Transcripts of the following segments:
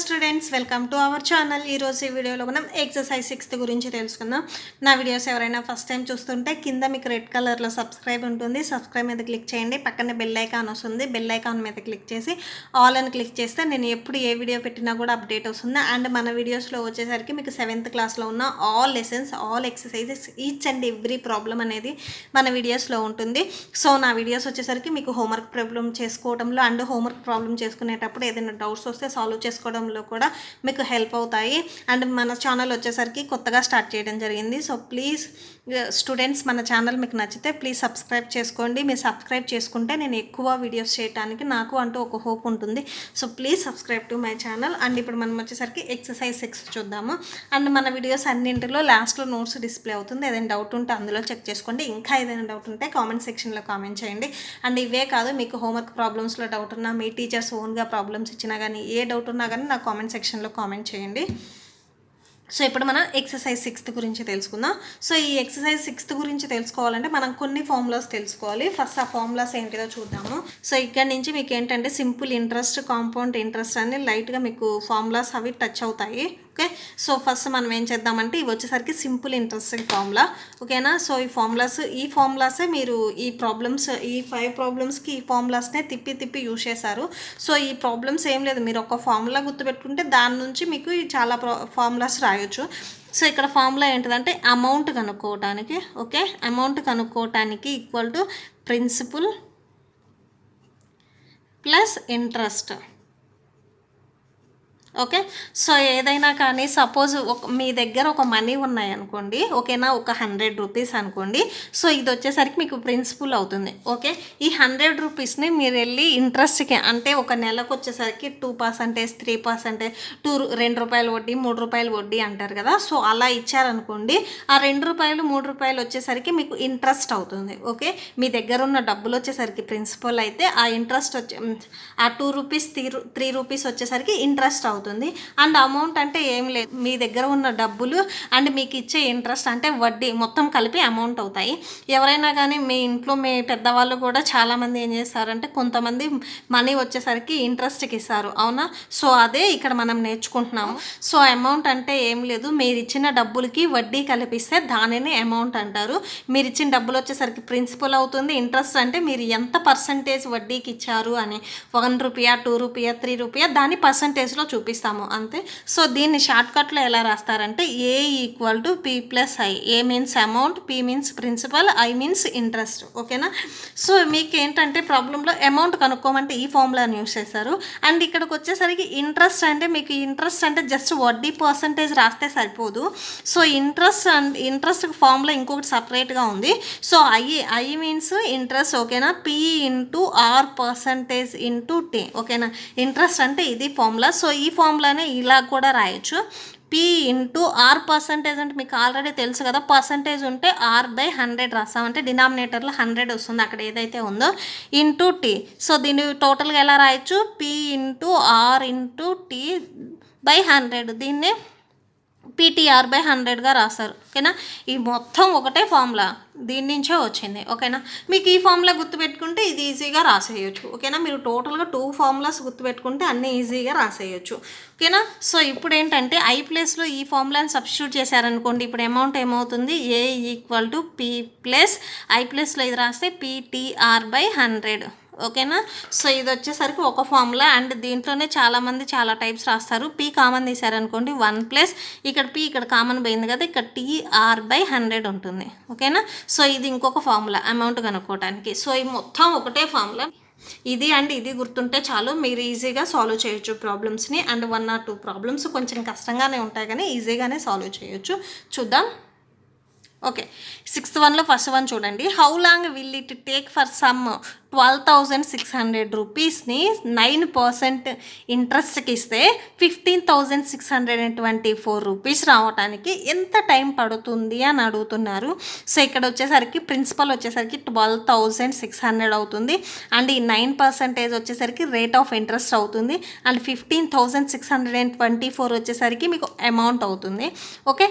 Students, welcome to our channel. ఈరోజు ఈ వీడియోలో మనం ఎక్సర్సైజ్ 6 గురించి తెలుసుకుందాం. నా వీడియోస్ ఎవరైనా ఫస్ట్ టైం చూస్తుంటే కింద మీకు రెడ్ కలర్లో సబ్స్క్రైబ్ ఉంటుంది. సబ్స్క్రైబ్ మీద క్లిక్ చేయండి. పక్కనే బెల్ ఐకాన్ వస్తుంది. బెల్ ఐకాన్ మీద క్లిక్ చేసి ఆల్ అని క్లిక్ చేస్తే నేను ఎప్పుడు ఏ వీడియో పెట్టినా కూడా అప్డేట్ వస్తుంది. అండ్ మన వీడియోస్లో వచ్చేసరికి మీకు 7th క్లాస్లో ఉన్న all lessons, all exercises, each and every problem అనేది మన వీడియోస్లో ఉంటుంది. సో నా వీడియోస్ వచ్చేసరికి మీకు హోంవర్క్ ప్రాబ్లం చేసుకోవడంలో అండ్ హోంవర్క్ ప్రాబ్లం చేసుకునేటప్పుడు ఏదైనా డౌట్స్ వస్తే సాల్వ్ చేసుకోవడంలో కూడా మీకు హెల్ప్ అవుతాయి. అండ్ మన ఛానల్ వచ్చేసరికి కొత్తగా స్టార్ట్ చేయడం జరిగింది. సో ప్లీజ్ స్టూడెంట్స్, మన ఛానల్ మీకు నచ్చితే ప్లీజ్ సబ్స్క్రైబ్ చేసుకోండి. మీరు సబ్స్క్రైబ్ చేసుకుంటే నేను ఎక్కువ వీడియోస్ చేయడానికి నాకు అంటూ ఒక హోప్ ఉంటుంది. So please subscribe to my channel. And ఇప్పుడు మనం వచ్చేసరికి ఎక్సర్సైజ్ 6 చూద్దాము. అండ్ మన వీడియోస్ అన్నింటిలో లాస్ట్లో నోట్స్ డిస్ప్లే అవుతుంది. ఏదైనా డౌట్ ఉంటే అందులో చెక్ చేసుకోండి. ఇంకా ఏదైనా డౌట్ ఉంటే కామెంట్ సెక్షన్లో కామెంట్ చేయండి. అండ్ ఇవే కాదు, మీకు హోంవర్క్ ప్రాబ్లమ్స్లో డౌట్ ఉన్నా, మీ టీచర్స్ ఓన్గా ప్రాబ్లమ్స్ ఇచ్చినా కానీ, ఏ డౌట్ ఉన్నా కానీ నా కామెంట్ సెక్షన్లో కామెంట్ చేయండి. సో ఇప్పుడు మనం ఎక్సర్సైజ్ 6 గురించి తెలుసుకుందాం. సో ఈ ఎక్సర్సైజ్ 6 గురించి తెలుసుకోవాలంటే మనం కొన్ని ఫార్ములాస్ తెలుసుకోవాలి. ఫస్ట్ ఆ ఫార్ములాస్ ఏంటిదో చూద్దాము. సో ఇక్కడ నుంచి మీకు ఏంటంటే సింపుల్ ఇంట్రెస్ట్, కాంపౌండ్ ఇంట్రెస్ట్ అని లైట్గా మీకు ఫార్ములాస్ అవి టచ్ అవుతాయి. ఓకే, సో ఫస్ట్ మనం ఏం చేద్దామంటే ఇవి వచ్చేసరికి సింపుల్ ఇంట్రెస్ట్ ఫార్ములా. ఓకేనా, సో ఈ ఫార్ములాసే మీరు ఈ ప్రాబ్లమ్స్, ఈ 5 ప్రాబ్లమ్స్కి ఈ ఫార్ములాస్నే తిప్పి యూజ్ చేశారు. సో ఈ ప్రాబ్లమ్స్ ఏం లేదు, మీరు ఒక ఫార్ములా గుర్తుపెట్టుకుంటే దాని నుంచి మీకు చాలా ఫార్ములాస్ రాయొచ్చు. సో ఇక్కడ ఫార్ములా ఏంటిదంటే అమౌంట్ కనుక్కోవటానికి, ఓకే, అమౌంట్ కనుక్కోవటానికి equal to principal plus interest. Okay, so ఏదైనా కానీ సపోజ్ మీ దగ్గర ఒక మనీ ఉన్నాయనుకోండి, ఓకేనా, ఒక 100 రూపీస్ అనుకోండి. సో ఇది వచ్చేసరికి మీకు ప్రిన్సిపల్ అవుతుంది. ఓకే, ఈ 100 రూపీస్ని మీరు వెళ్ళి ఇంట్రెస్ట్కి, అంటే ఒక నెలకు వచ్చేసరికి 2%, 3%, 2 రూపాయలు వడ్డీ, 3 రూపాయలు వడ్డీ అంటారు కదా. సో అలా ఇచ్చారనుకోండి, ఆ 2 రూపాయలు 3 రూపాయలు వచ్చేసరికి మీకు ఇంట్రెస్ట్ అవుతుంది. ఓకే, మీ దగ్గర ఉన్న డబ్బులు వచ్చేసరికి ప్రిన్సిపల్ అయితే ఆ ఇంట్రెస్ట్ ఆ 2 రూపీస్ 3 రూపీస్ వచ్చేసరికి ఇంట్రెస్ట్ అవుతుంది. అండ్ అమౌంట్ అంటే ఏం లేదు, మీ దగ్గర ఉన్న డబ్బులు అండ్ మీకు ఇచ్చే ఇంట్రెస్ట్ అంటే వడ్డీ మొత్తం కలిపి అమౌంట్ అవుతాయి. ఎవరైనా కానీ మీ ఇంట్లో మీ పెద్దవాళ్ళు కూడా చాలామంది ఏం చేస్తారంటే కొంతమంది మనీ వచ్చేసరికి ఇంట్రెస్ట్కి ఇస్తారు, అవునా. సో అదే ఇక్కడ మనం నేర్చుకుంటున్నాము. సో అమౌంట్ అంటే ఏం లేదు, మీరు ఇచ్చిన డబ్బులకి వడ్డీ కలిపిస్తే దానిని అమౌంట్ అంటారు. మీరు ఇచ్చిన డబ్బులు వచ్చేసరికి ప్రిన్సిపల్ అవుతుంది. ఇంట్రెస్ట్ అంటే మీరు ఎంత పర్సంటేజ్ వడ్డీకి ఇచ్చారు అని, 1 రూపాయ, 2 రూపాయ, 3 రూపాయ, దాన్ని పర్సంటేజ్లో చూపిస్తాము అంతే. సో దీన్ని షార్ట్కట్లో ఎలా రాస్తారంటే A equal to P plus I. A means amount, P means principal, I means interest. ఓకేనా, సో మీకు ఏంటంటే ప్రాబ్లంలో అమౌంట్ కనుక్కోమంటే ఈ ఫార్ములాని యూస్ చేస్తారు. అండ్ ఇక్కడికి వచ్చేసరికి ఇంట్రెస్ట్ అంటే మీకు ఇంట్రెస్ట్ అంటే జస్ట్ వడ్డీ పర్సంటేజ్ రాస్తే సరిపోదు. సో ఇంట్రెస్ట్ ఫార్ములా ఇంకొకటి సపరేట్గా ఉంది. సో ఐ మీన్స్ ఇంట్రెస్ట్, ఓకేనా, P into R percentage into T. ఓకేనా, ఇంట్రెస్ట్ అంటే ఇది ఫార్ములా. సో ఈ ఫార్ములానే ఇలా కూడా రాయొచ్చు. పి ఇంటూ ఆర్ పర్సంటేజ్ అంటే మీకు ఆల్రెడీ తెలుసు కదా, పర్సంటేజ్ ఉంటే R/100 రాస్తామంటే డినామినేటర్లో 100 వస్తుంది అక్కడ ఏదైతే ఉందో, ఇంటూ టీ. సో దీన్ని టోటల్గా ఎలా రాయొచ్చు, P into R into T by 100, దీన్ని PTR/100గా రాస్తారు. ఓకేనా, ఈ మొత్తం ఒకటే ఫార్ములా దీని నుంచే వచ్చింది. ఓకేనా, మీకు ఈ ఫార్ములా గుర్తుపెట్టుకుంటే ఇది ఈజీగా రాసేయచ్చు. ఓకేనా, మీరు టోటల్గా 2 ఫార్ములాస్ గుర్తుపెట్టుకుంటే అన్నీ ఈజీగా రాసేయచ్చు. ఓకేనా, సో ఇప్పుడు ఏంటంటే ఐ ప్లేస్లో ఈ ఫార్ములాని సబ్స్టిట్యూట్ చేశారనుకోండి, ఇప్పుడు అమౌంట్ ఏమవుతుంది, A equal to P plus I ప్లేస్లో ఇది రాస్తే PTR/100. ఓకేనా, సో ఇది వచ్చేసరికి ఒక ఫార్ములా. అండ్ దీంట్లోనే చాలామంది చాలా టైప్స్ రాస్తారు. పి కామన్ తీసారనుకోండి 1 ప్లస్ ఇక్కడ పి ఇక్కడ కామన్ పోయింది కదా, ఇక్కడ TR/100 ఉంటుంది. ఓకేనా, సో ఇది ఇంకొక ఫార్ములా అమౌంట్ కనుక్కోవడానికి. సో ఈ మొత్తం ఒకటే ఫార్ములా. ఇది అండ్ ఇది గుర్తుంటే చాలు, మీరు ఈజీగా సాల్వ్ చేయొచ్చు ప్రాబ్లమ్స్ని. అండ్ 1 or 2 ప్రాబ్లమ్స్ కొంచెం కష్టంగానే ఉంటాయి కానీ ఈజీగానే సాల్వ్ చేయొచ్చు. చూద్దాం. ఓకే, 6th వన్లో ఫస్ట్ వన్ చూడండి. How long will it take for some 12,600 రూపీస్ని 9% ఇంట్రెస్ట్కి ఇస్తే 15,624 రూపీస్ రావడానికి ఎంత టైం పడుతుంది అని అడుగుతున్నారు. సో ఇక్కడ వచ్చేసరికి ప్రిన్సిపల్ వచ్చేసరికి 12,600 అవుతుంది. అండ్ ఈ 9% వచ్చేసరికి రేట్ ఆఫ్ ఇంట్రెస్ట్ అవుతుంది. అండ్ 15,624 వచ్చేసరికి మీకు అమౌంట్ అవుతుంది. ఓకే,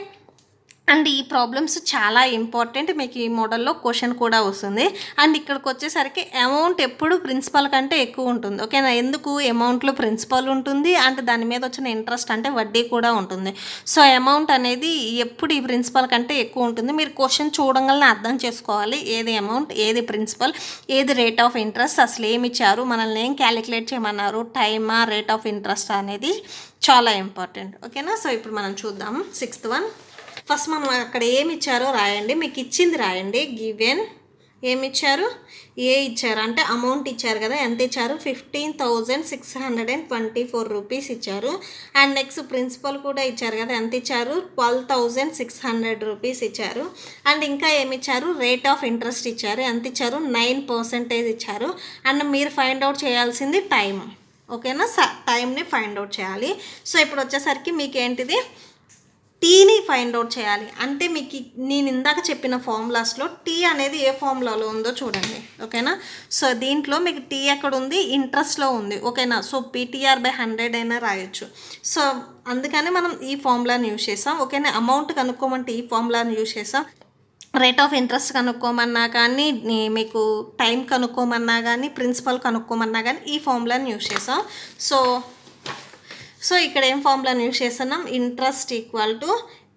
అండ్ ఈ ప్రాబ్లమ్స్ చాలా ఇంపార్టెంట్, మీకు ఈ మోడల్లో క్వశ్చన్ కూడా వస్తుంది. అండ్ ఇక్కడికి వచ్చేసరికి అమౌంట్ ఎప్పుడు ప్రిన్సిపల్ కంటే ఎక్కువ ఉంటుంది. ఓకేనా, ఎందుకు అమౌంట్లో ప్రిన్సిపల్ ఉంటుంది అండ్ దాని మీద వచ్చిన ఇంట్రెస్ట్ అంటే వడ్డీ కూడా ఉంటుంది. సో అమౌంట్ అనేది ఎప్పుడు ఈ ప్రిన్సిపల్ కంటే ఎక్కువ ఉంటుంది. మీరు క్వశ్చన్ చూడంగానే అర్థం చేసుకోవాలి ఏది అమౌంట్, ఏది ప్రిన్సిపల్, ఏది రేట్ ఆఫ్ ఇంట్రెస్ట్, అసలు ఏమి ఇచ్చారు, మనల్ని ఏం క్యాలిక్యులేట్ చేయమన్నారు, టైమా, రేట్ ఆఫ్ ఇంట్రెస్ట్ అనేది చాలా ఇంపార్టెంట్. ఓకేనా, సో ఇప్పుడు మనం చూద్దాం 6th వన్. ఫస్ట్ మనం అక్కడ ఏమి ఇచ్చారో రాయండి, మీకు ఇచ్చింది రాయండి. గివెన్ ఏమి ఇచ్చారు, ఏ ఇచ్చారు అంటే అమౌంట్ ఇచ్చారు కదా, ఎంత ఇచ్చారు, 15,624 రూపీస్ ఇచ్చారు. అండ్ నెక్స్ట్ ప్రిన్సిపల్ కూడా ఇచ్చారు కదా, ఎంత ఇచ్చారు, 12,600 రూపీస్ ఇచ్చారు. అండ్ ఇంకా ఏమి ఇచ్చారు, రేట్ ఆఫ్ ఇంట్రెస్ట్ ఇచ్చారు, ఎంత ఇచ్చారు, 9% ఇచ్చారు. అండ్ మీరు ఫైండ్ అవుట్ చేయాల్సింది టైం. ఓకేనా, టైంని ఫైండ్ అవుట్ చేయాలి. సో ఇప్పుడు వచ్చేసరికి మీకు ఏంటిది, టీని ఫైండ్ అవుట్ చేయాలి. అంటే మీకు నేను ఇందాక చెప్పిన ఫార్ములాస్లో టీ అనేది ఏ ఫార్ములాలో ఉందో చూడండి. ఓకేనా, సో దీంట్లో మీకు టీ ఎక్కడ ఉంది, ఇంట్రెస్ట్లో ఉంది. ఓకేనా, సో PTR/100 అయినా రాయొచ్చు. సో అందుకని మనం ఈ ఫార్ములాని యూజ్ చేసాం. ఓకేనా, అమౌంట్ కనుక్కోమంటే ఈ ఫార్ములాని యూజ్ చేసాం, రేట్ ఆఫ్ ఇంట్రెస్ట్ కనుక్కోమన్నా కానీ, మీకు టైం కనుక్కోమన్నా కానీ, ప్రిన్సిపల్ కనుక్కోమన్నా కానీ ఈ ఫార్ములాని యూజ్ చేసాం. సో ఇక్కడ ఏం ఫార్ములాని యూజ్ చేస్తున్నాం, ఇంట్రెస్ట్ ఈక్వల్ టు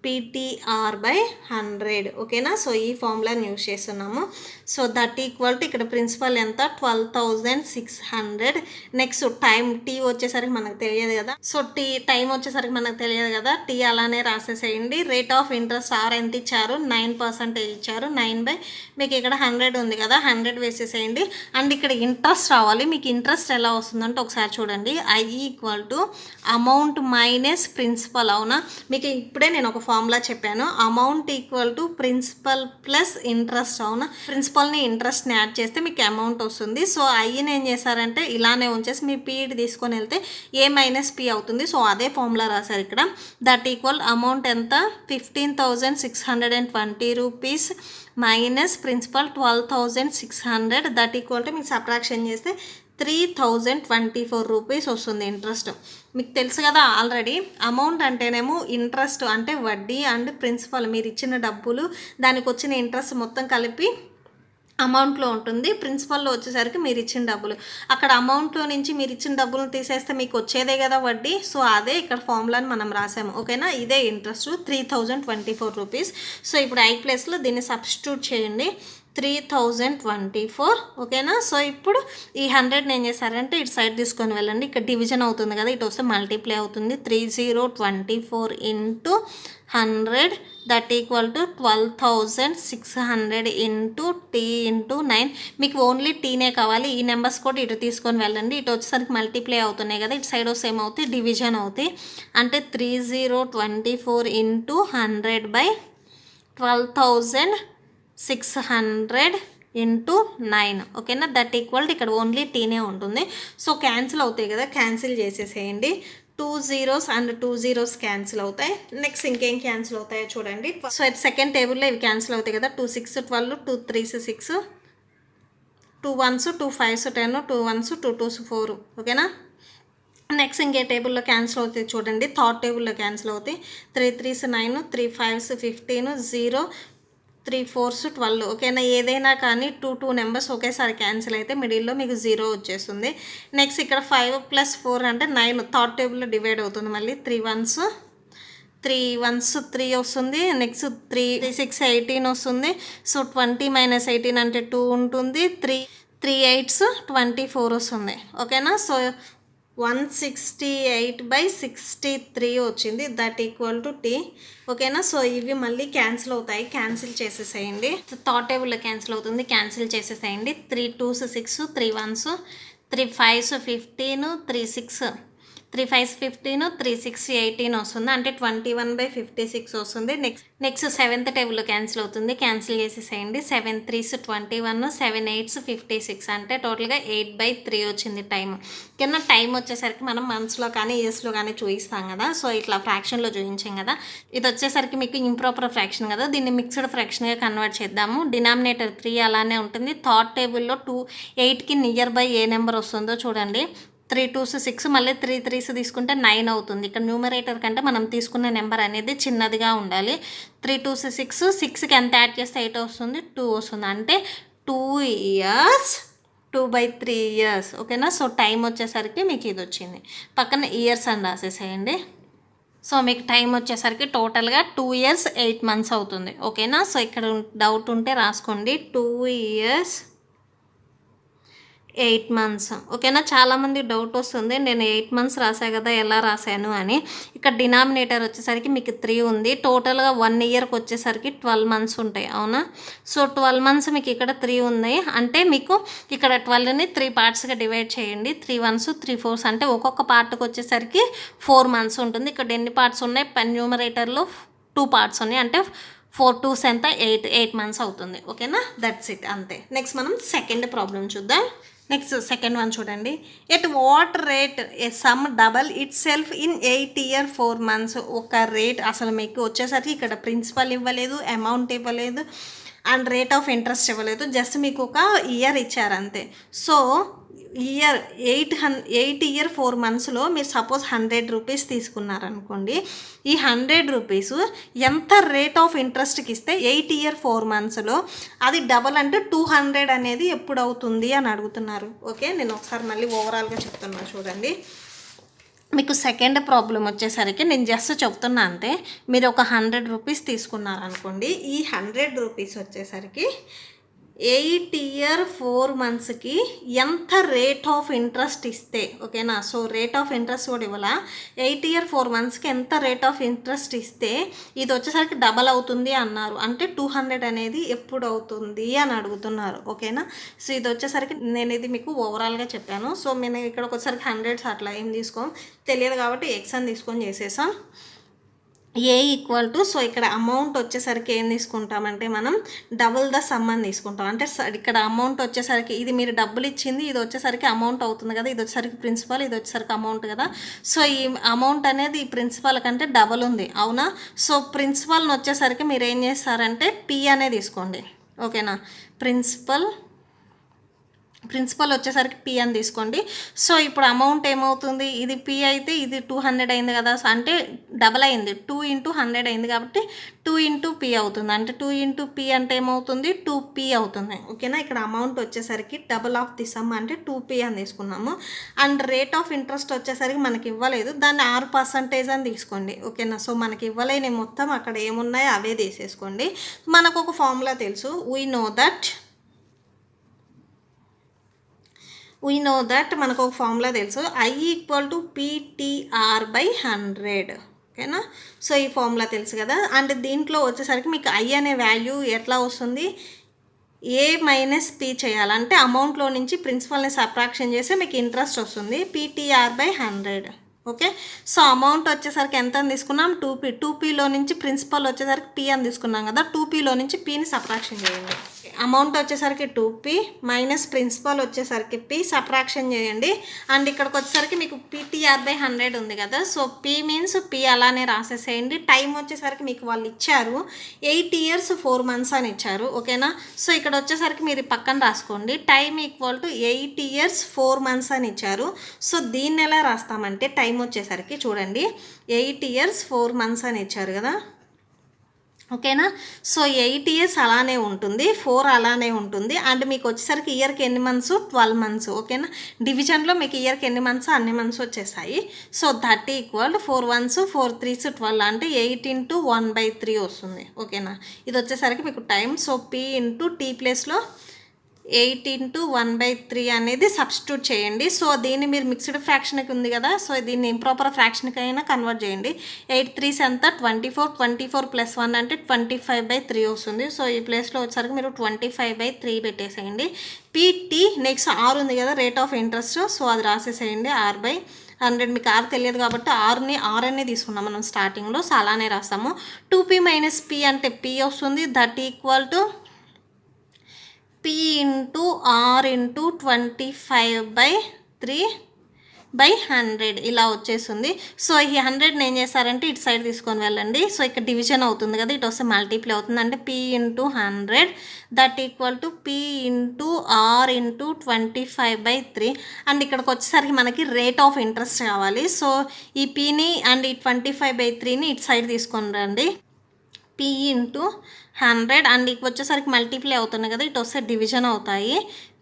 PTR/100. ఓకేనా, సో ఈ ఫార్ములాని యూజ్ చేస్తున్నాము. సో దట్ ఈక్వల్ టు ఇక్కడ ప్రిన్సిపల్ ఎంత, 12,600. నెక్స్ట్ టైం టీ వచ్చేసరికి మనకు తెలియదు కదా, సో టైం వచ్చేసరికి మనకు తెలియదు కదా, టీ అలానే రాసేసేయండి. రేట్ ఆఫ్ ఇంట్రెస్ట్ ఆర్ ఎంత ఇచ్చారు, 9% ఇచ్చారు. 9 మీకు ఇక్కడ 100 ఉంది కదా, 100 వేసేసేయండి. అండ్ ఇక్కడ ఇంట్రెస్ట్ రావాలి. మీకు ఇంట్రెస్ట్ ఎలా వస్తుందంటే ఒకసారి చూడండి, I equal to amount minus principal. అవునా, మీకు ఇప్పుడే నేను ఒక ఫార్ములా చెప్పాను, amount equal to principal plus interest. అవునా, ప్రిన్సిపల్ని ఇంట్రెస్ట్ని యాడ్ చేస్తే మీకు అమౌంట్ వస్తుంది. సో ఐని ఏం చేశారంటే ఇలానే ఉంచేసి మీ పీఈడి తీసుకొని వెళ్తే A - P అవుతుంది. సో అదే ఫార్ములా రాశారు ఇక్కడ. దట్ ఈక్వల్ అమౌంట్ ఎంత, 15,620 rupees minus principal 12,600. That equal to మీకు సబ్ట్రాక్షన్ చేస్తే 3,024 రూపీస్ వస్తుంది ఇంట్రెస్ట్. మీకు తెలుసు కదా ఆల్రెడీ, అమౌంట్ అంటేనేమో ఇంట్రెస్ట్ అంటే వడ్డీ అండ్ ప్రిన్సిపల్, మీరు ఇచ్చిన డబ్బులు దానికి వచ్చిన ఇంట్రెస్ట్ మొత్తం కలిపి అమౌంట్లో ఉంటుంది. ప్రిన్సిపల్లో వచ్చేసరికి మీరు ఇచ్చిన డబ్బులు, అక్కడ అమౌంట్లో నుంచి మీరు ఇచ్చిన డబ్బులను తీసేస్తే మీకు వచ్చేదే కదా వడ్డీ. సో అదే ఇక్కడ ఫార్ములాని మనం రాసాము. ఓకేనా, ఇదే ఇంట్రెస్ట్ 3,024 రూపీస్. సో ఇప్పుడు I ప్లేస్లో దీన్ని సబ్స్టిట్యూట్ చేయండి, 3,024. ఓకేనా, సో ఇప్పుడు ఈ 100 ఏం చేశారంటే ఇటు సైడ్ తీసుకొని వెళ్ళండి, ఇక్కడ డివిజన్ అవుతుంది కదా, ఇటు వస్తే మల్టిప్లై అవుతుంది. 3024 into 100 that equal to 12,600 into T into 9. మీకు ఓన్లీ టీనే కావాలి, ఈ నెంబర్స్ కూడా ఇటు తీసుకొని వెళ్ళండి. ఇటు వచ్చేసరికి మల్టిప్లై అవుతున్నాయి కదా, ఇటు సైడ్ వస్తే ఏమవుతాయి, డివిజన్ అవుతాయి. అంటే 3024 ఇంటూ 100/12,600 ఇంటూ 9. ఓకేనా, దట్ ఈక్వల్ ఇక్కడ ఓన్లీ టీనే ఉంటుంది. సో క్యాన్సిల్ అవుతాయి కదా, క్యాన్సిల్ చేసేసేయండి. 2 zeros అండ్ 2 zeros క్యాన్సిల్ అవుతాయి. నెక్స్ట్ ఇంకేం క్యాన్సిల్ అవుతాయో చూడండి. సో సెకండ్ టేబుల్లో ఇవి క్యాన్సిల్ అవుతాయి కదా, 2 6 12, 2 3 6, 2 1s 2 5s 10, 2 1s 2 2s 4. ఓకేనా, నెక్స్ట్ ఇంకే టేబుల్లో క్యాన్సిల్ అవుతాయి చూడండి, థర్డ్ టేబుల్లో క్యాన్సిల్ అవుతాయి. 3 3s 9, 3 5s 15, 0, 3 4s 12. ఓకేనా, ఏదైనా కానీ 2 నెంబర్స్ ఒకేసారి క్యాన్సిల్ అయితే మిడిల్లో మీకు 0 వచ్చేస్తుంది. నెక్స్ట్ ఇక్కడ 5 + 4 అంటే 9 థర్డ్ టేబుల్లో డివైడ్ అవుతుంది. మళ్ళీ 3 1s 3 వస్తుంది. నెక్స్ట్ 3 6 18 వస్తుంది. సో 20 - 18 అంటే 2 ఉంటుంది. 3 8s 24 వస్తుంది. ఓకేనా, సో 168/63 వచ్చింది. That equal to T. ఓకేనా, సో ఇవి మళ్ళీ క్యాన్సిల్ అవుతాయి, క్యాన్సిల్ చేసేసేయండి. థర్డ్ టేబుల్లో క్యాన్సిల్ అవుతుంది, క్యాన్సిల్ చేసేసేయండి. 3 2s 6, 3 1s 3 5s 15, 3 6 3 5s 15, 3 6 18 వస్తుంది. అంటే 21/56 వస్తుంది. నెక్స్ట్ సెవెంత్ టేబుల్లో క్యాన్సిల్ అవుతుంది, క్యాన్సిల్ చేసేసేయండి. 7 3s 21, 7 8s 56 అంటే టోటల్గా 8/3 వచ్చింది టైం. కింద టైం వచ్చేసరికి మనం మంత్స్లో కానీ ఇయర్స్లో కానీ చూపిస్తాం కదా, సో ఇట్లా ఫ్రాక్షన్లో చూపించాం కదా. ఇది వచ్చేసరికి మీకు ఇంప్రాపర్ ఫ్రాక్షన్ కదా, దీన్ని మిక్స్డ్ ఫ్రాక్షన్గా కన్వర్ట్ చేద్దాము. డినామినేటర్ 3 అలానే ఉంటుంది. థర్డ్ టేబుల్లో 8కి నియర్ బై ఏ నెంబర్ వస్తుందో చూడండి. 3 2s 6 మళ్ళీ 3 3s తీసుకుంటే 9 అవుతుంది. ఇక్కడ న్యూమరేటర్ కంటే మనం తీసుకునే నెంబర్ అనేది చిన్నదిగా ఉండాలి. 3 2s 6, 6కి ఎంత యాడ్ చేస్తే 8 వస్తుంది, 2 వస్తుంది. అంటే 2 years 2/3 years. ఓకేనా. సో టైం వచ్చేసరికి మీకు ఇది వచ్చింది. పక్కన ఇయర్స్ అని రాసేసేయండి. సో మీకు టైం వచ్చేసరికి టోటల్గా 2 years 8 months అవుతుంది. ఓకేనా. సో ఇక్కడ డౌట్ ఉంటే రాసుకోండి. 2 years 8 months. ఓకేనా. చాలామంది డౌట్ వస్తుంది, నేను 8 months రాసా కదా ఎలా రాశాను అని. ఇక్కడ డినామినేటర్ వచ్చేసరికి మీకు 3 ఉంది. టోటల్గా 1 yearకి వచ్చేసరికి 12 months ఉంటాయి. అవునా. సో 12 months మీకు ఇక్కడ 3 ఉన్నాయి. అంటే మీకు ఇక్కడ 12ని 3 partsగా డివైడ్ చేయండి. 3 1s 3 4s అంటే ఒక్కొక్క పార్ట్కి వచ్చేసరికి 4 months ఉంటుంది. ఇక్కడ ఎన్ని పార్ట్స్ ఉన్నాయి, న్యూమరేటర్లో 2 parts ఉన్నాయి. అంటే 4 2s ఎంత 8 months అవుతుంది. ఓకేనా. దట్స్ ఇట్, అంతే. నెక్స్ట్ మనం సెకండ్ ప్రాబ్లం చూద్దాం. నెక్స్ట్ సెకండ్ వన్ చూడండి. At what rate A some double it self in 8 year 4 months. ఒక రేట్ అసలు మీకు వచ్చేసరికి ఇక్కడ ప్రిన్సిపల్ ఇవ్వలేదు, అమౌంట్ ఇవ్వలేదు, అండ్ రేట్ ఆఫ్ ఇంట్రెస్ట్ ఇవ్వలేదు. జస్ట్ మీకు ఒక ఇయర్ ఇచ్చారు అంతే. సో ఇయర్ 8 year 4 monthsలో మీరు సపోజ్ 100 rupees తీసుకున్నారనుకోండి. ఈ 100 rupees ఎంత రేట్ ఆఫ్ ఇంట్రెస్ట్కి ఇస్తే 8 year 4 monthsలో అది డబల్ అంటే 200 అనేది ఎప్పుడు అవుతుంది అని అడుగుతున్నారు. ఓకే, నేను ఒకసారి మళ్ళీ ఓవరాల్గా చెప్తున్నా చూడండి. మీకు సెకండ్ ప్రాబ్లం వచ్చేసరికి నేను జస్ట్ చెప్తున్నా అంతే. మీరు ఒక 100 rupees తీసుకున్నారనుకోండి. ఈ 100 rupees వచ్చేసరికి 8 year 4 monthsకి ఎంత రేట్ ఆఫ్ ఇంట్రెస్ట్ ఇస్తే, ఓకేనా. సో రేట్ ఆఫ్ ఇంట్రెస్ట్ కూడా ఇవ్వాల. 8 year 4 monthsకి ఎంత రేట్ ఆఫ్ ఇంట్రెస్ట్ ఇస్తే ఇది వచ్చేసరికి డబల్ అవుతుంది అన్నారు. అంటే 200 అనేది ఎప్పుడు అవుతుంది అని అడుగుతున్నారు. ఓకేనా. సో ఇది వచ్చేసరికి నేను ఇది మీకు ఓవరాల్గా చెప్పాను. సో నేను ఇక్కడ ఒకసారికి 100s అట్లా ఏం తీసుకోం, తెలియదు కాబట్టి ఎక్స్ అని తీసుకొని చేసేసాం. ఏ ఈక్వల్ టు, సో ఇక్కడ అమౌంట్ వచ్చేసరికి ఏం తీసుకుంటామంటే మనం డబుల్ ద సమ్ అని తీసుకుంటాం. అంటే ఇక్కడ అమౌంట్ వచ్చేసరికి ఇది మీరు డబ్బులు ఇచ్చింది, ఇది వచ్చేసరికి అమౌంట్ అవుతుంది కదా, ఇది వచ్చేసరికి ప్రిన్సిపల్, ఇది వచ్చేసరికి అమౌంట్ కదా. సో ఈ అమౌంట్ అనేది ఈ ప్రిన్సిపల్ కంటే డబుల్ ఉంది. అవునా. సో ప్రిన్సిపల్ని వచ్చేసరికి మీరు ఏం చేస్తారంటే పి అనే తీసుకోండి. ఓకేనా. ప్రిన్సిపల్ వచ్చేసరికి పి అని తీసుకోండి. సో ఇప్పుడు అమౌంట్ ఏమవుతుంది, ఇది పి అయితే ఇది 200 అయింది కదా, అంటే డబల్ అయింది, 2 into 100 అయింది కాబట్టి 2 into p అవుతుంది. అంటే 2 into p అంటే ఏమవుతుంది, 2p అవుతుంది. ఓకేనా. ఇక్కడ అమౌంట్ వచ్చేసరికి డబల్ ఆఫ్ ది సమ్ అంటే 2p అని తీసుకున్నాము. అండ్ రేట్ ఆఫ్ ఇంట్రెస్ట్ వచ్చేసరికి మనకి ఇవ్వలేదు, దాన్ని 6% అని తీసుకోండి. ఓకేనా. సో మనకి ఇవ్వలేని మొత్తం అక్కడ ఏమున్నాయో అవే తీసేసుకోండి. మనకు ఒక ఫార్ములా తెలుసు. వీ నో దట్ మనకు ఒక ఫార్ములా తెలుసు. I = PTR/100. ఓకేనా. సో ఈ ఫార్ములా తెలుసు కదా. అండ్ దీంట్లో వచ్చేసరికి మీకు I అనే వాల్యూ ఎట్లా వస్తుంది, A - P చేయాలంటే అమౌంట్లో నుంచి ప్రిన్సిపల్ని సబ్ట్రాక్షన్ చేస్తే మీకు ఇంట్రెస్ట్ వస్తుంది. PTR/100. ఓకే. సో అమౌంట్ వచ్చేసరికి ఎంత అని తీసుకున్నాం, 2p. 2pలో నుంచి ప్రిన్సిపల్ వచ్చేసరికి p అని తీసుకున్నాం కదా, 2pలో నుంచి pని సబ్ట్రాక్షన్ చేయండి. అమౌంట్ వచ్చేసరికి 2p మైనస్ ప్రిన్సిపల్ వచ్చేసరికి p సబ్ట్రాక్షన్ చేయండి. అండ్ ఇక్కడికి వచ్చేసరికి మీకు PTR/100 ఉంది కదా. సో p మీన్స్ p అలానే రాసేసేయండి. టైం వచ్చేసరికి మీకు వాళ్ళు ఇచ్చారు 8 years 4 months అని ఇచ్చారు. ఓకేనా. సో ఇక్కడ వచ్చేసరికి మీరు పక్కన రాసుకోండి. టైం = 8 years 4 months అని ఇచ్చారు. సో దీన్ని ఎలా రాస్తామంటే టైం వచ్చేసరికి చూడండి 8 years 4 months అని ఇచ్చారు కదా. ఓకేనా. సో 8 years అలానే ఉంటుంది, 4 అలానే ఉంటుంది. అండ్ మీకు వచ్చేసరికి ఇయర్కి ఎన్ని మంత్స్, 12 months. ఓకేనా. డివిజన్లో మీకు ఇయర్కి ఎన్ని మంత్స్ అన్ని మంత్స్ వచ్చేసాయి. సో 30 = 4 1s 4 3s 12 అంటే 8 into 1/3 వస్తుంది. ఓకేనా. ఇది వచ్చేసరికి మీకు time. So p into t ప్లేస్లో 8 into 1/3 అనేది సబ్స్టిట్యూట్ చేయండి. సో దీన్ని మీరు మిక్స్డ్ ఫ్రాక్షన్కి ఉంది కదా, సో దీన్ని ఇంప్రాపర్ ఫ్రాక్షన్కి అయినా కన్వర్ట్ చేయండి. 8 3s ఎంత 24, 24 + 1 అంటే 25/3 వస్తుంది. సో ఈ ప్లేస్లో వచ్చేసరికి మీరు 25/3 పెట్టేసేయండి. PT నెక్స్ట్ R ఉంది కదా, రేట్ ఆఫ్ ఇంట్రెస్ట్. సో అది రాసేసేయండి. R/100 మీకు R తెలియదు కాబట్టి R అనే తీసుకున్నాం మనం స్టార్టింగ్లో. సో అలానే రాస్తాము. 2p - p అంటే p వస్తుంది. That equal to p into R into 25/3/100 ఇలా వచ్చేస్తుంది. సో ఈ 100 ఏం చేస్తారంటే ఇటు సైడ్ తీసుకొని వెళ్ళండి. సో ఇక్కడ డివిజన్ అవుతుంది కదా, ఇటు వస్తే మల్టిప్లై అవుతుంది. అంటే p into 100 that equal to p into R into 25/3 and ఇక్కడికి వచ్చేసరికి మనకి రేట్ ఆఫ్ ఇంట్రెస్ట్ కావాలి. సో ఈ పీని అండ్ ఈ 25/3ని ఇటు సైడ్ తీసుకొని రండి. పీ ఇంటూ 100 అండ్ ఇక వచ్చేసరికి మల్టిప్లై అవుతున్నాయి కదా, ఇటు వస్తే డివిజన్ అవుతాయి.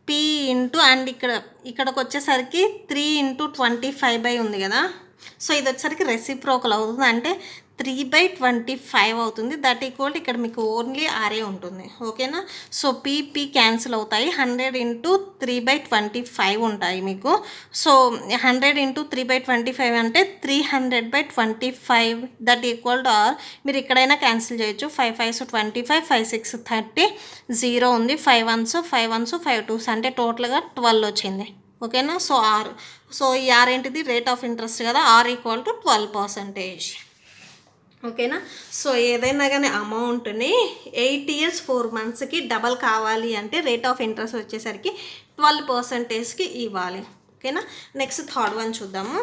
పీ ఇంటూ అండ్ ఇక్కడికి వచ్చేసరికి 3 × 25 ఉంది కదా, సో ఇది వచ్చేసరికి రెసిప్రోకల్ అవుతుంది, అంటే 3/25 అవుతుంది. దట్ ఈక్వల్ ఇక్కడ మీకు ఓన్లీ ఆరే ఉంటుంది. ఓకేనా. సో పీ క్యాన్సిల్ అవుతాయి. 100 × 3/25 ఉంటాయి మీకు. సో 100 × 3/25 అంటే 300/25. That equal to R. మీరు ఇక్కడైనా క్యాన్సిల్ చేయొచ్చు. 5 5s 25, 5 6 30, 0 ఉంది, 5 1s 5 1s 5 2s అంటే టోటల్గా 12 వచ్చింది. ఓకేనా. సో ఆర్, సో ఈ ఆర్ ఏంటిది, రేట్ ఆఫ్ ఇంట్రెస్ట్ కదా, ఆర్ ఈక్వల్ టు 12%. ఓకేనా. సో ఏదైనా కానీ అమౌంట్ని 8 years 4 monthsకి డబల్ కావాలి అంటే రేట్ ఆఫ్ ఇంట్రెస్ట్ వచ్చేసరికి 12%కి ఇవ్వాలి. ఓకేనా. నెక్స్ట్ థర్డ్ వన్ చూద్దాము.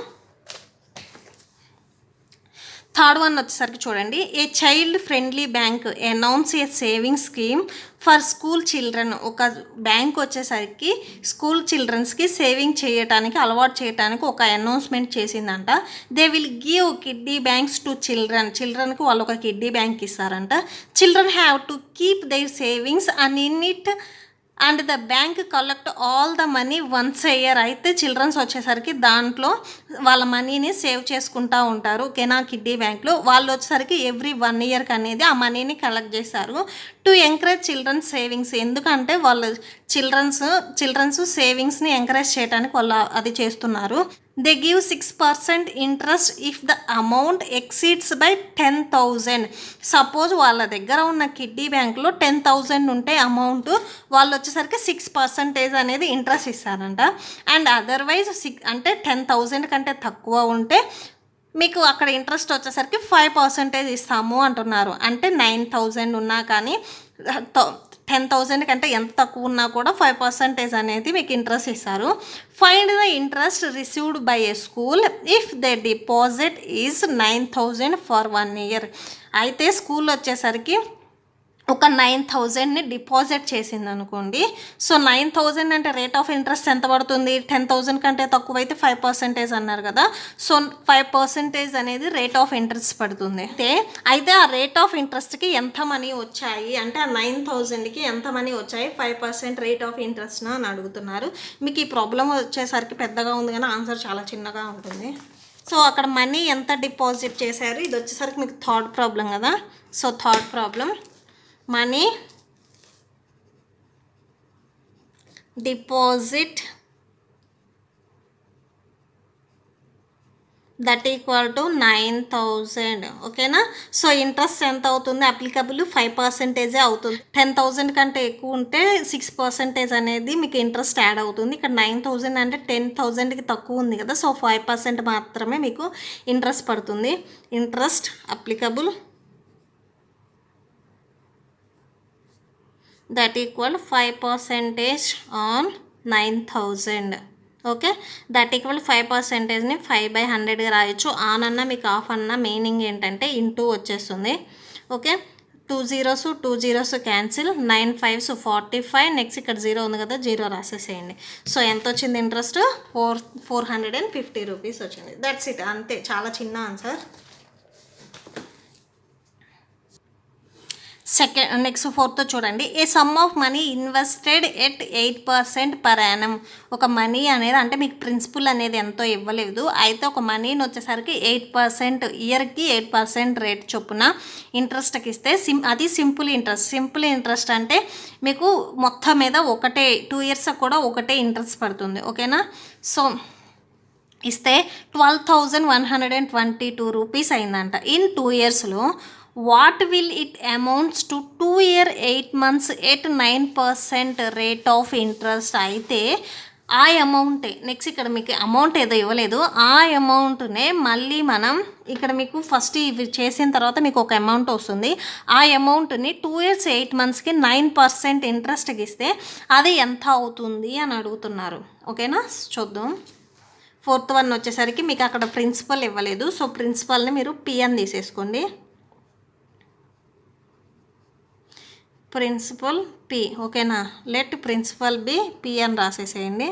థర్డ్ వన్ వచ్చేసరికి చూడండి, a child friendly bank announce a saving scheme for school children. ఒక బ్యాంక్ వచ్చేసరికి స్కూల్ చిల్డ్రన్స్కి సేవింగ్ చేయడానికి, అలవాటు చేయడానికి ఒక అనౌన్స్మెంట్ చేసిందంట. They will give kiddy banks to చిల్డ్రన్కి వాళ్ళు ఒక కిడ్డీ బ్యాంక్ ఇస్తారంట. Children have to keep their savings and in it and the bank collect all the money once a year. అయితే చిల్డ్రన్స్ వచ్చేసరికి దాంట్లో వాళ్ళ మనీని సేవ్ చేసుకుంటూ ఉంటారు. ఓకేనా. కిడ్డీ బ్యాంక్లో వాళ్ళు వచ్చేసరికి ఎవ్రీ 1 yearకి అనేది ఆ మనీని కలెక్ట్ చేస్తారు టు ఎంకరేజ్ చిల్డ్రన్స్ సేవింగ్స్. ఎందుకంటే వాళ్ళు చిల్డ్రన్స్ సేవింగ్స్ని ఎంకరేజ్ చేయడానికి వాళ్ళు అది చేస్తున్నారు. They give 6% interest if the amount exceeds by 10,000. Suppose వాళ్ళ దగ్గర ఉన్న కిడ్డీ బ్యాంక్లో 10,000 ఉంటే అమౌంట్, వాళ్ళు వచ్చేసరికి 6% అనేది ఇంట్రెస్ట్ ఇస్తారంట. అండ్ అదర్వైజ్ అంటే 10,000 కంటే తక్కువ ఉంటే మీకు అక్కడ ఇంట్రెస్ట్ వచ్చేసరికి 5% ఇస్తాము అంటున్నారు. అంటే 9,000 ఉన్నా కానీ 10,000 కంటే ఎంత తక్కువ ఉన్నా కూడా 5% అనేది మీకు ఇంట్రెస్ట్ ఇస్తారు. Find the interest received by A school if the deposit is 9,000 for 1 year. అయితే స్కూల్ వచ్చేసరికి ఒక 9,000ని డిపాజిట్ చేసింది అనుకోండి. సో 9,000 అంటే రేట్ ఆఫ్ ఇంట్రెస్ట్ ఎంత పడుతుంది, 10,000 కంటే తక్కువ అయితే 5% అన్నారు కదా. సో 5% అనేది రేట్ ఆఫ్ ఇంట్రెస్ట్ పడుతుంది. అయితే ఆ రేట్ ఆఫ్ ఇంట్రెస్ట్కి ఎంత మనీ వచ్చాయి అంటే ఆ 9,000కి ఎంత మనీ వచ్చాయి 5% రేట్ ఆఫ్ ఇంట్రెస్ట్నా అని అడుగుతున్నారు. మీకు ఈ ప్రాబ్లం వచ్చేసరికి పెద్దగా ఉంది కానీ ఆన్సర్ చాలా చిన్నగా ఉంటుంది. సో అక్కడ మనీ ఎంత డిపాజిట్ చేశారు, ఇది వచ్చేసరికి మీకు థర్డ్ ప్రాబ్లం కదా. So third problem, money deposit that equal to 9,000. ఓకేనా. సో ఇంట్రెస్ట్ ఎంత అవుతుంది, అప్లికబుల్ 5% అవుతుంది. 10,000 కంటే ఎక్కువ ఉంటే 6% అనేది మీకు ఇంట్రెస్ట్ యాడ్ అవుతుంది. ఇక్కడ 9,000 అంటే 10,000కి తక్కువ ఉంది కదా, సో 5% మాత్రమే మీకు ఇంట్రెస్ట్ పడుతుంది. Interest applicable that equal 5% on 9,000. Okay. That equal 5%ని 5/100గా రాయొచ్చు. ఆన్ అన్న మీకు ఆఫ్ అన్న మీనింగ్ ఏంటంటే ఇంటూ వచ్చేస్తుంది. Okay. 2 zeros cancel, 9 5s 45. Next ఇక్కడ 0 ఉంది కదా, 0 రాసేసేయండి. సో ఎంత వచ్చింది ఇంట్రెస్ట్, 450 రూపీస్ వచ్చింది. దట్స్ ఇట్, అంతే, చాలా చిన్న ఆన్సర్. నెక్స్ట్ ఫోర్త్ చూడండి, a sum of money invested at 8% per annum. ఒక మనీ అనేది అంటే మీకు ప్రిన్సిపల్ అనేది ఎంతో ఇవ్వలేదు, అయితే ఒక మనీని వచ్చేసరికి 8% ఇయర్కి 8% రేట్ చొప్పున ఇంట్రెస్ట్కి ఇస్తే అది సింపుల్ ఇంట్రెస్ట్ అంటే మీకు మొత్తం మీద ఒకటే 2 years కూడా ఒకటే ఇంట్రెస్ట్ పడుతుంది. ఓకేనా. సో ఇస్తే 12,122 రూపీస్ అయిందంట ఇన్ 2 yearsలో. What will it amounts to 2 year 8 months at 9% rate of interest. అయితే ఆ అమౌంటే నెక్స్ట్ ఇక్కడ మీకు అమౌంట్ ఏదో ఇవ్వలేదు, ఆ అమౌంట్నే మళ్ళీ మనం ఇక్కడ మీకు ఫస్ట్ ఇవి చేసిన తర్వాత మీకు ఒక అమౌంట్ వస్తుంది. ఆ అమౌంట్ని 2 years 8 monthsకి 9% ఇంట్రెస్ట్కి ఇస్తే అది ఎంత అవుతుంది అని అడుగుతున్నారు. ఓకేనా. చూద్దాం. ఫోర్త్ వన్ వచ్చేసరికి మీకు అక్కడ ప్రిన్సిపల్ ఇవ్వలేదు, సో ప్రిన్సిపల్ని మీరు పి అని తీసేసుకోండి. Principal P P. ఓకేనా, లెట్ ప్రిన్సిపల్ బి పి అని రాసేసేయండి.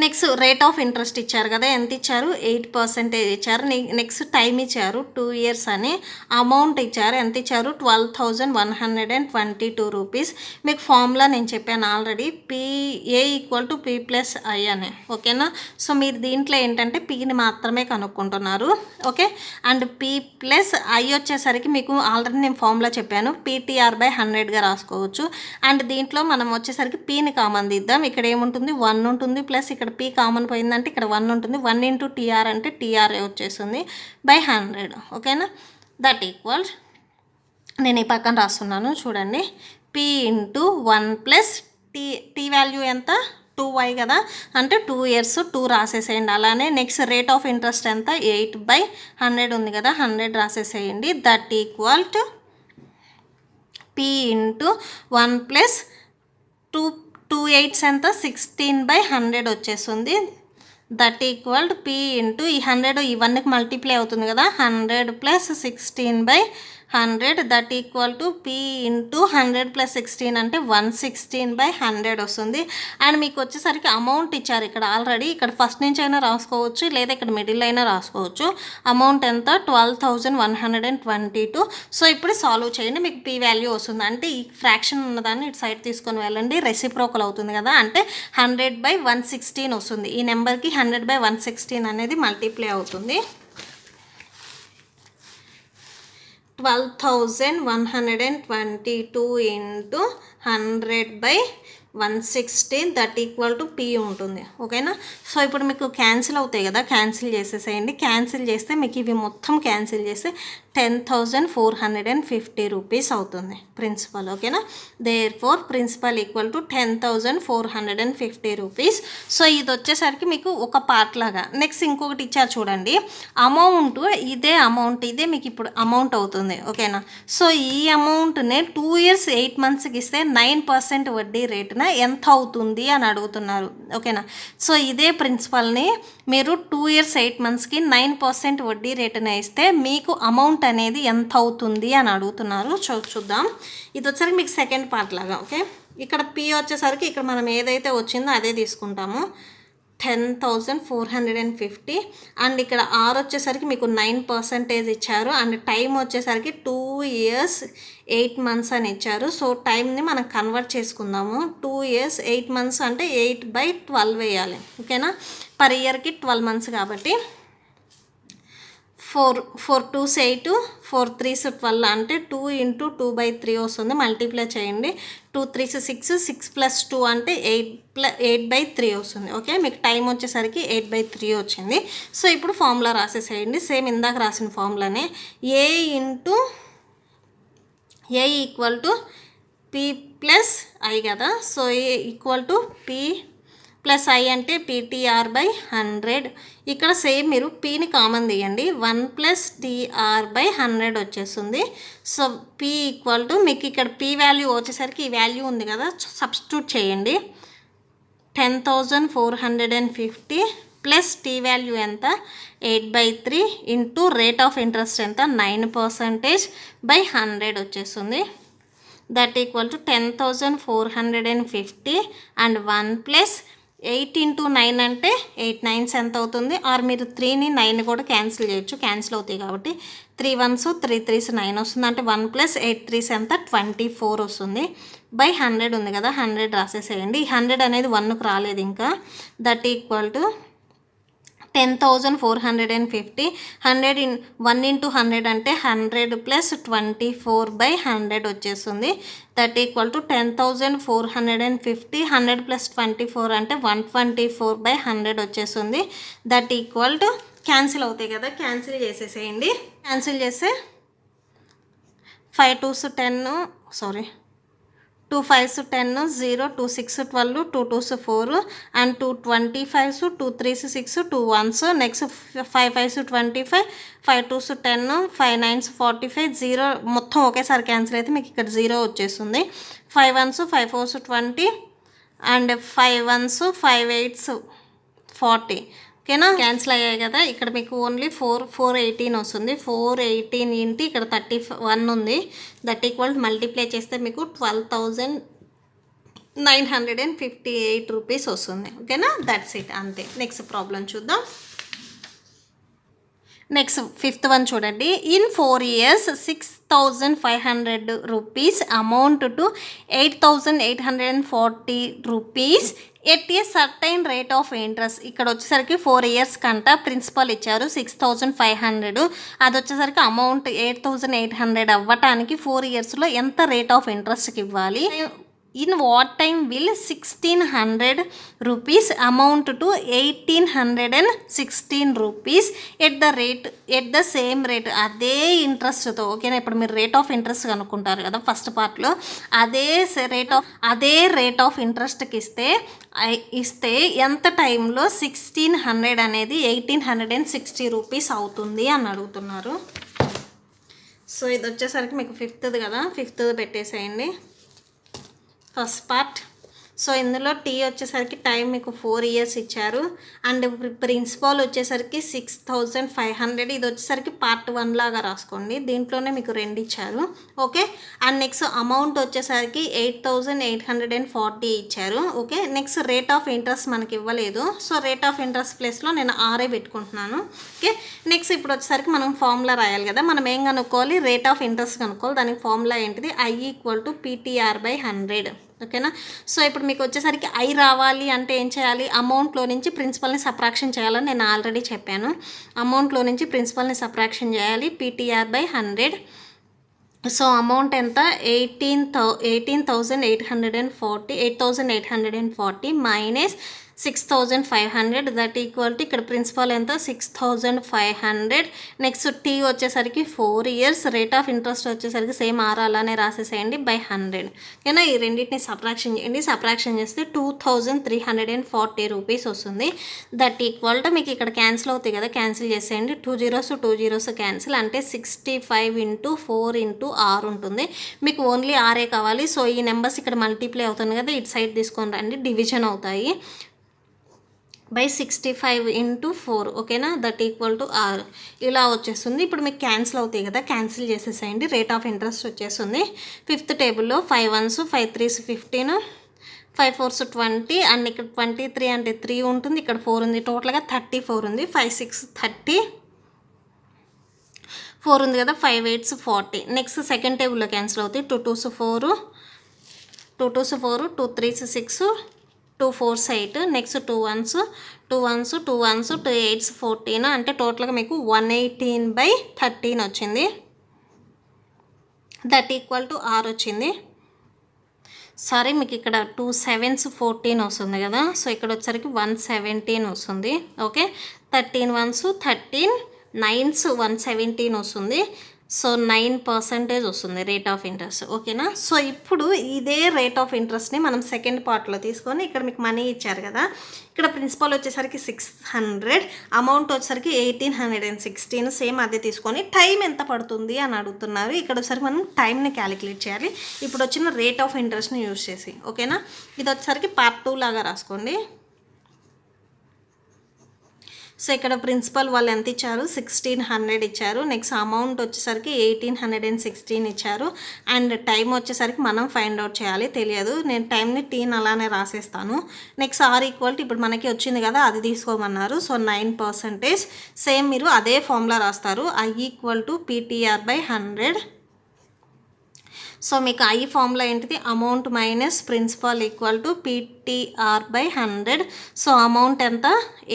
నెక్స్ట్ రేట్ ఆఫ్ ఇంట్రెస్ట్ ఇచ్చారు కదా, ఎంత ఇచ్చారు, 8% ఇచ్చారు. నెక్స్ట్ టైం ఇచ్చారు 2 years అని. అమౌంట్ ఇచ్చారు, ఎంత ఇచ్చారు, 12,122 రూపీస్. మీకు ఫార్ములా నేను చెప్పాను already, PA equal to P plus I అని. ఓకేనా, సో మీరు దీంట్లో ఏంటంటే పిని మాత్రమే కనుక్కుంటున్నారు. Okay, and P plus I వచ్చేసరికి మీకు ఆల్రెడీ నేను ఫార్ములా చెప్పాను, PTR/100గా రాసుకోవచ్చు. అండ్ దీంట్లో మనం వచ్చేసరికి పిని కామన్ తీద్దాం. ఇక్కడ ఏముంటుంది, 1 ఉంటుంది, ప్లస్ ఇక్కడ పి కామన్ పోయిందంటే ఇక్కడ 1 ఉంటుంది. 1 × TR అంటే TRA వచ్చేస్తుంది /100. ఓకేనా, దట్ ఈక్వల్, నేను ఈ పక్కన రాస్తున్నాను చూడండి, P × 1 + టీ వాల్యూ ఎంత, 2y కదా, అంటే 2 years 2 రాసేసేయండి. అలానే నెక్స్ట్ రేట్ ఆఫ్ ఇంట్రెస్ట్ ఎంత, 8/100 ఉంది కదా, 100 రాసేసేయండి. That equal to P × 1 + 2 8s ఎంత, 16/100 వచ్చేస్తుంది. దట్ ఈక్వల్ టు P × ఈ 100 ఇవన్నీకి మల్టిప్లై అవుతుంది కదా, 100 + 16/100. దట్ ఈక్వల్ టు P × 100 + 16 అంటే 116/100 వస్తుంది. అండ్ మీకు వచ్చేసరికి అమౌంట్ ఇచ్చారు ఇక్కడ ఆల్రెడీ, ఇక్కడ ఫస్ట్ నుంచి అయినా రాసుకోవచ్చు, లేదా ఇక్కడ మిడిల్ అయినా రాసుకోవచ్చు. అమౌంట్ ఎంత, 12,122. సో ఇప్పుడు సాల్వ్ చేయండి, మీకు P వాల్యూ వస్తుంది. అంటే ఈ ఫ్రాక్షన్ ఉన్నదాన్ని ఇటు సైడ్ తీసుకొని వెళ్ళండి, రెసిప్రోకల్ అవుతుంది కదా, అంటే 100/116 వస్తుంది. ఈ నెంబర్కి 100/116 అనేది మల్టిప్లై అవుతుంది. 12,122 × 100/116 దట్ ఈక్వల్ టు P ఉంటుంది. ఓకేనా, సో ఇప్పుడు మీకు క్యాన్సిల్ అవుతాయి కదా, క్యాన్సిల్ చేసేసేయండి. క్యాన్సిల్ చేస్తే మీకు ఇవి మొత్తం క్యాన్సిల్ చేస్తే 10,450 రూపీస్ అవుతుంది ప్రిన్సిపల్. ఓకేనా, therefore principal equal to 10,450 rupees. So ఇది వచ్చేసరికి మీకు ఒక పార్ట్ లాగా. నెక్స్ట్ ఇంకొకటి ఇచ్చారు చూడండి, అమౌంట్, ఇదే మీకు ఇప్పుడు అమౌంట్ అవుతుంది. ఓకేనా, సో ఈ అమౌంట్ని 2 years 8 monthsకి ఇస్తే 9% వడ్డీ రేటున ఎంత అవుతుంది అని అడుగుతున్నారు. ఓకేనా, సో ఇదే ప్రిన్సిపల్ని మీరు 2 years 8 monthsకి 9% వడ్డీ రేటున ఇస్తే మీకు అమౌంట్ అనేది ఎంత అవుతుంది అని అడుగుతున్నారు. చూద్దాం, ఇది వచ్చేసరికి మీకు సెకండ్ పార్ట్ లాగా. ఓకే, ఇక్కడ P వచ్చేసరికి ఇక్కడ మనం ఏదైతే వచ్చిందో అదే తీసుకుంటాము, 10,450. అండ్ ఇక్కడ R వచ్చేసరికి మీకు 9% ఇచ్చారు. అండ్ టైం వచ్చేసరికి 2 years 8 months అని ఇచ్చారు. సో టైంని మనం కన్వర్ట్ చేసుకుందాము. 2 years 8 months అంటే 8/12 వేయాలి. ఓకేనా, పర్ ఇయర్కి 12 months కాబట్టి 4 2s 8, 4 3s 12 అంటే 2 × 2/3 వస్తుంది. మల్టిప్లై చేయండి, 2 3s 6, 6 + 2 అంటే 8/3 వస్తుంది. ఓకే, మీకు టైం వచ్చేసరికి 8/3 వచ్చింది. సో ఇప్పుడు ఫార్ములా రాసేసేయండి, సేమ్ ఇందాక రాసిన ఫార్ములానే. ఏ ఈక్వల్ టు P + I కదా, so A equal to P + I అంటే PTR/100. ఇక్కడ సేమ్ మీరు Pని కామన్ తీయండి, 1 + TR/100 వచ్చేస్తుంది. సో P ఈక్వల్ టు మీకు ఇక్కడ P వాల్యూ వచ్చేసరికి ఈ వాల్యూ ఉంది కదా, సబ్స్టిట్యూట్ చేయండి. 10,450 ప్లస్ T వాల్యూ ఎంత, 8/3 ఇంటూ రేట్ ఆఫ్ ఇంట్రెస్ట్ ఎంత, 9%/100 వచ్చేస్తుంది. దట్ ఈక్వల్ టు 10,450 అండ్ 1 + 8 × 9 అంటే 8 9s ఎంత అవుతుంది. ఆర్ మీరు 3ని 9 కూడా క్యాన్సిల్ చేయొచ్చు, క్యాన్సిల్ అవుతాయి కాబట్టి 3 1s 3 3s 9 వస్తుంది. అంటే 1 + 8 3s ఎంత, 24 వస్తుంది. /100 ఉంది కదా, 100 రాసేసేయండి. 100 అనేది 1కి రాలేదు ఇంకా. That equal to 10,450. 100 1 × 100 అంటే 100 + 24/100 వచ్చేస్తుంది. That equal to 10,450. 100 + 24 అంటే 124/100 వచ్చేస్తుంది. దట్ ఈక్వల్ టు, క్యాన్సిల్ అవుతాయి కదా, క్యాన్సిల్ చేసేసేయండి. క్యాన్సిల్ చేస్తే 5 2s 10, 2 5s 10, 0 2 6 12, 2 2s 4 and 2 25s, 2 3s 6, 2 1s. Next 5 5s 25, 5 2s 10, 5 9s 45, 0 మొత్తం ఒకేసారి క్యాన్సిల్ అయితే మీకు ఇక్కడ 0 వచ్చేస్తుంది. 5 1s 5 4s 20 and 5 1s 5 8s 40. ఓకేనా. క్యాన్సిల్ అయ్యాయి కదా, ఇక్కడ మీకు ఓన్లీ 418 వస్తుంది. 418 ఇంటి ఇక్కడ 31 ఉంది. దట్ ఈక్వల్ మల్టిప్లై చేస్తే మీకు 12,958 రూపీస్ వస్తుంది. ఓకేనా, దట్స్ ఇట్, అంతే. నెక్స్ట్ ప్రాబ్లం చూద్దాం. నెక్స్ట్ 5th వన్ చూడండి. In 4 years 6,500 rupees amount to 8,840 rupees at a certain rate of interest. ఇక్కడ వచ్చేసరికి 4 years కంట ప్రిన్సిపల్ ఇచ్చారు 6,500, అది వచ్చేసరికి అమౌంట్ 8,800 అవ్వటానికి 4 yearsలో ఎంత రేట్ ఆఫ్ ఇంట్రెస్ట్కి ఇవ్వాలి. In what time will 1,600 rupees amount to 1,816 rupees at the same rate, అదే ఇంట్రెస్ట్తో. ఓకేనా, ఇప్పుడు మీరు రేట్ ఆఫ్ ఇంట్రెస్ట్ కనుక్కుంటారు కదా ఫస్ట్ పార్ట్లో, అదే రేట్ ఆఫ్ ఇంట్రెస్ట్కి ఇస్తే ఎంత టైంలో 1,600 అనేది 1,860 రూపీస్ అవుతుంది అని అడుగుతున్నారు. సో ఇది వచ్చేసరికి మీకు 5th కదా, 5th పెట్టేసేయండి ఫస్ట్ పార్ట్. సో ఇందులో టీ వచ్చేసరికి టైం మీకు 4 years ఇచ్చారు, అండ్ ప్రిన్సిపాల్ వచ్చేసరికి 6,500. ఇది వచ్చేసరికి పార్ట్ 1 లాగా రాసుకోండి, దీంట్లోనే మీకు 2 ఇచ్చారు. ఓకే, అండ్ నెక్స్ట్ అమౌంట్ వచ్చేసరికి 8,840 ఇచ్చారు. Okay, next rate of interest మనకి ఇవ్వలేదు, సో రేట్ ఆఫ్ ఇంట్రెస్ట్ ప్లేస్లో నేను ఆర్ఏ పెట్టుకుంటున్నాను. ఓకే, నెక్స్ట్ ఇప్పుడు వచ్చేసరికి మనం ఫార్ములా రాయాలి కదా, మనం ఏం కనుక్కోవాలి, రేట్ ఆఫ్ ఇంట్రెస్ట్ కనుక్కోవాలి. దానికి ఫార్ములా ఏంటిది, I = PTR/100. ఓకేనా, సో ఇప్పుడు మీకు వచ్చేసరికి ఐ రావాలి అంటే ఏం చేయాలి, అమౌంట్లో నుంచి ప్రిన్సిపల్ని సబ్ట్రాక్షన్ చేయాలని నేను ఆల్రెడీ చెప్పాను. అమౌంట్లో నుంచి ప్రిన్సిపల్ని సబ్ట్రాక్షన్ చేయాలి, PTR/100. సో అమౌంట్ ఎంత, 8,840 మైనస్ 6,500, దట్ ఈక్వల్ టు ఇక్కడ ప్రిన్సిపల్ ఎంత 6,500. నెక్స్ట్ టీ వచ్చేసరికి 4 years, రేట్ ఆఫ్ ఇంట్రెస్ట్ వచ్చేసరికి సేమ్ ఆర్ అలానే రాసేసేయండి /100. ఓకేనా, ఈ రెండింటిని సబ్ట్రాక్షన్ చేయండి, సబ్ట్రాక్షన్ చేస్తే 2,340 రూపీస్ వస్తుంది. దట్ ఈక్వల్ టు మీకు ఇక్కడ క్యాన్సిల్ అవుతాయి కదా, క్యాన్సిల్ చేసేయండి, 2 zeros క్యాన్సిల్, అంటే 65 × 4 × R ఉంటుంది. మీకు ఓన్లీ ఆర్ఏ కావాలి, సో ఈ నెంబర్స్ ఇక్కడ మల్టిప్లై అవుతుంది కదా, ఇటు సైడ్ తీసుకొని రండి, డివిజన్ అవుతాయి /65 × 4. ఓకేనా, దట్ ఈక్వల్ టు R ఇలా వచ్చేస్తుంది. ఇప్పుడు మీకు క్యాన్సిల్ అవుతాయి కదా, క్యాన్సిల్ చేసేసేయండి, రేట్ ఆఫ్ ఇంట్రెస్ట్ వచ్చేస్తుంది. 5th టేబుల్లో 5 1s 5 3s 15, 5 4s 20, అండ్ ఇక్కడ 23 అంటే 3 ఉంటుంది, ఇక్కడ 4 ఉంది, టోటల్గా 34 ఉంది. 5 6 30, 4 ఉంది కదా, 5 8s 40. నెక్స్ట్ సెకండ్ టేబుల్లో క్యాన్సిల్ అవుతాయి, 2 2s 4, 2 2s 4, 2 3s 6, 2 4s 8, next 2 1s 2 1s 2 1s 2 8s 14, అంటే టోటల్గా మీకు 118/13 వచ్చింది. దట్ ఈక్వల్ టు R వచ్చింది. సారీ, మీకు ఇక్కడ 2 7s 14 వస్తుంది కదా, సో ఇక్కడ వచ్చేసరికి 117 వస్తుంది. ఓకే, 13 1s 13, 9s 117 వస్తుంది. సో 9% వస్తుంది రేట్ ఆఫ్ ఇంట్రెస్ట్. ఓకేనా, సో ఇప్పుడు ఇదే రేట్ ఆఫ్ ఇంట్రెస్ట్ని మనం సెకండ్ పార్ట్లో తీసుకొని, ఇక్కడ మీకు మనీ ఇచ్చారు కదా, ఇక్కడ ప్రిన్సిపల్ వచ్చేసరికి 600, అమౌంట్ వచ్చేసరికి 1,816, సేమ్ అదే తీసుకొని టైం ఎంత పడుతుంది అని అడుగుతున్నారు. ఇక్కడ వచ్చేసరికి మనం టైంని క్యాలిక్యులేట్ చేయాలి ఇప్పుడు వచ్చిన రేట్ ఆఫ్ ఇంట్రెస్ట్ని యూజ్ చేసి. ఓకేనా, ఇది వచ్చేసరికి పార్ట్ 2 లాగా రాసుకోండి. సో ఇక్కడ ప్రిన్సిపల్ వాళ్ళు ఎంత ఇచ్చారు, 1,600 ఇచ్చారు. నెక్స్ట్ అమౌంట్ వచ్చేసరికి 1,816 ఇచ్చారు, అండ్ టైం వచ్చేసరికి మనం ఫైండ్ అవుట్ చేయాలి, తెలియదు, నేను టైంని టీని అలానే రాసేస్తాను. నెక్స్ట్ R = ఇప్పుడు మనకి వచ్చింది కదా, అది తీసుకోమన్నారు. సో 9%, సేమ్ మీరు అదే ఫార్ములా రాస్తారు, I = PTR/100. సో మీకు ఐ ఫార్ములా ఏంటిది, amount minus principal equal to PTR/100. So amount ఎంత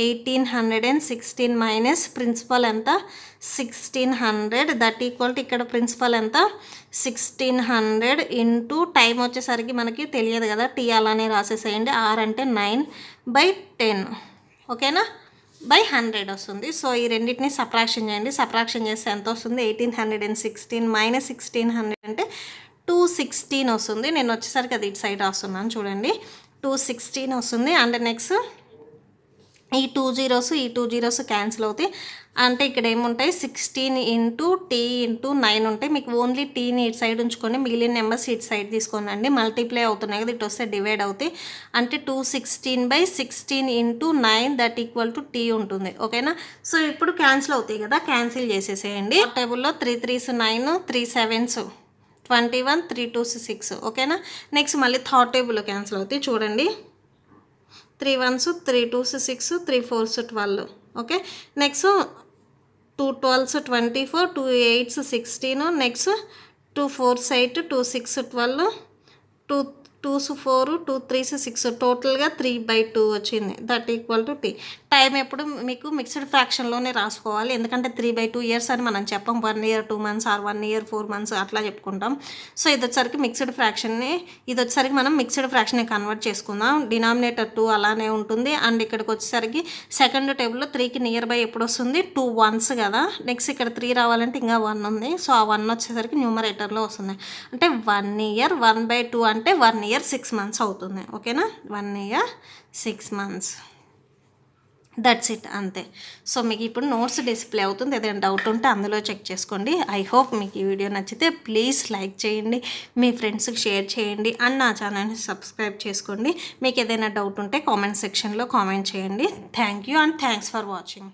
1,816 మైనస్ ప్రిన్సిపల్ ఎంత 1,600, దట్ ఈక్వల్ టు ఇక్కడ ప్రిన్సిపల్ ఎంత 1,600 ఇంటూ టైం వచ్చేసరికి మనకి తెలియదు కదా, టీ అలానే రాసేసేయండి, R అంటే 9/10. ఓకేనా, /100 వస్తుంది. సో ఈ రెండింటిని సబ్ట్రాక్షన్ చేయండి, సబ్ట్రాక్షన్ చేస్తే ఎంత వస్తుంది, 1,816 మైనస్ 1,600 అంటే 216 వస్తుంది. నేను వచ్చేసరికి అది ఇటు సైడ్ రాస్తున్నాను చూడండి, 216 వస్తుంది. అండ్ నెక్స్ట్ ఈ 2 జీరోస్ ఈ 2 జీరోస్ క్యాన్సిల్ అవుతాయి. అంటే ఇక్కడ ఏముంటాయి 16 ఇంటూ టీ ఇంటూ 9 ఉంటాయి. మీకు ఓన్లీ టీని ఇటు సైడ్ ఉంచుకొని మిగిలిన నెంబర్స్ ఇటు సైడ్ తీసుకోనండి. మల్టిప్లై అవుతున్నాయి కదా, ఇటు వస్తే డివైడ్ అవుతాయి. అంటే 216/16 into 9 that equal to T ఉంటుంది. ఓకేనా. సో ఇప్పుడు క్యాన్సిల్ అవుతాయి కదా, క్యాన్సిల్ చేసేసేయండి. టేబుల్లో 3 3s 9, 3 7s 21, 3 2s 6. ఓకేనా. నెక్స్ట్ మళ్ళీ థర్డ్ టేబుల్లో క్యాన్సిల్ అవుతాయి చూడండి. 3 1s 3 2s 6, 3 4s 12. Okay. Next 2 12s 24, 2 8s 16. Next 2 4s 8, 2 6 12, 2 2s 4, 2 3s 6. టోటల్గా 3/2 వచ్చింది. That equal to T. Time ఎప్పుడు మీకు మిక్స్డ్ ఫ్రాక్షన్లోనే రాసుకోవాలి, ఎందుకంటే 3/2 ఇయర్స్ అని మనం చెప్పం. 1 year 2 months are 1 year 4 months అట్లా చెప్పుకుంటాం. సో ఇది వచ్చేసరికి మిక్స్డ్ ఫ్రాక్షన్ని, ఇది వచ్చేసరికి మనం మిక్స్డ్ ఫ్రాక్షన్ని కన్వర్ట్ చేసుకుందాం. డినామినేటర్ 2 అలానే ఉంటుంది. అండ్ ఇక్కడికి వచ్చేసరికి సెకండ్ టేబుల్లో 3కి నియర్ బై ఎప్పుడు వస్తుంది 2 1s కదా. నెక్స్ట్ ఇక్కడ 3 రావాలంటే ఇంకా 1 ఉంది. సో ఆ 1 వచ్చేసరికి న్యూమరేటర్లో వస్తుంది. అంటే 1 year 1/2 అంటే 1 year 6 months అవుతుంది. ఓకేనా. 1 year 6 months. దట్స్ ఇట్, అంతే. సో మీకు ఇప్పుడు నోట్స్ డిస్ప్లే అవుతుంది. ఏదైనా డౌట్ ఉంటే అందులో చెక్ చేసుకోండి. ఐ హోప్ మీకు ఈ వీడియో నచ్చితే ప్లీజ్ లైక్ చేయండి, మీ ఫ్రెండ్స్కి షేర్ చేయండి, అండ్ నా ఛానల్ని సబ్స్క్రైబ్ చేసుకోండి. మీకు ఏదైనా డౌట్ ఉంటే కామెంట్ సెక్షన్లో కామెంట్ చేయండి. Thank you and thanks for watching.